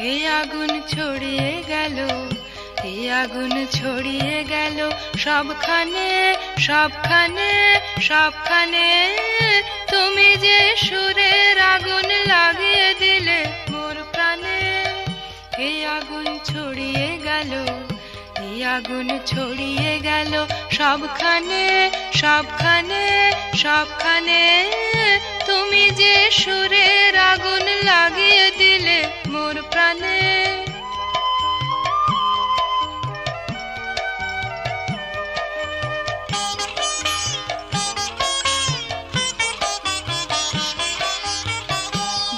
এই আগুন ছড়িয়ে গেল, এই আগুন ছড়িয়ে গেল সবখানে সবখানে সবখানে। তুমি যে সুরের আগুন লাগিয়ে দিলে মোর প্রাণে। এই আগুন ছড়িয়ে গেল, এই আগুন ছড়িয়ে গেল সবখানে সবখানে সবখানে। তুমি যে সুরের আগুন লাগিয়ে দিলে মোর প্রাণে।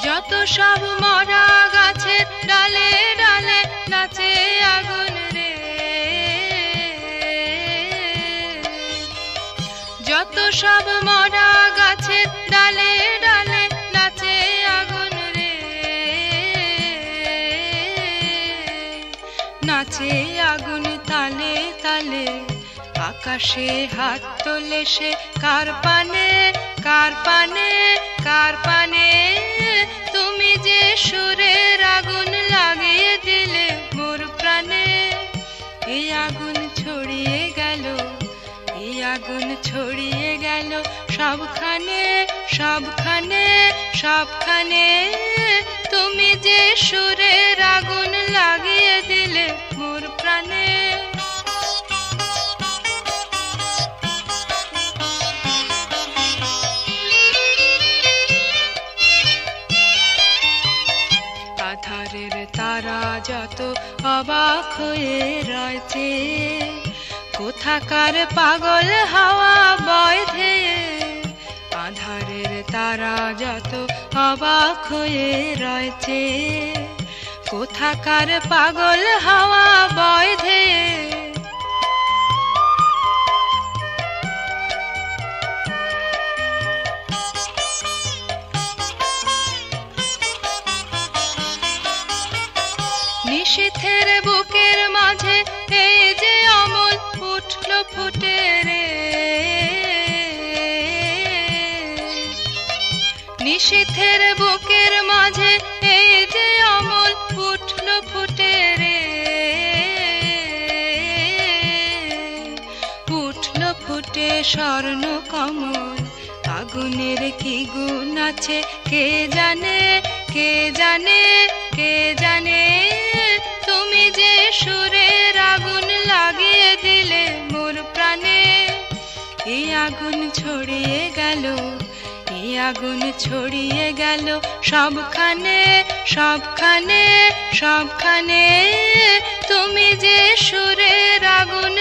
যত সব মরা গাছের ডালে ডালে নাচে আগুন রে, যত সব মরা গাছের ডালে ডালে নাচে আগুন রে, নাচে আগুন তালে তালে। আকাশে হাত তোলে সে কার পানে কার পানে কার পানে। তুমি যে সুরের আগুন লাগিয়ে দিলে মোর প্রাণে। এই আগুন ছড়িয়ে গেল, এই আগুন ছড়িয়ে গেল সবখানে সবখানে সবখানে। তুমি যে সুরের আগুন লাগিয়ে দিলে মোর প্রাণে। আধারের তারা যত অবাক হয়ে রয়েছে, কোথাকার পাগল হাওয়া বয় ধেয়ে। আধারের তারা যত অবাক হয়ে রয়েছে, কোথাকার পাগল হাওয়া বয় ধেয়ে। নিশীথের বুকের মাঝে এই যে অমল উঠল ফুটে রে, নিশীথের বুকের মাঝে এই যে অমল উঠল ফুটে রে, উঠল ফুটে স্বর্ণ কমল। আগুনের কি গুণ আছে কে জানে কে জানে কে জানে। তুমি যে সুরের আগুন লাগিয়ে দিলে মোর প্রাণে। এই আগুন ছড়িয়ে গেল, এই আগুন ছড়িয়ে গেল সবখানে সবখানে সবখানে। তুমি যে সুরের আগুন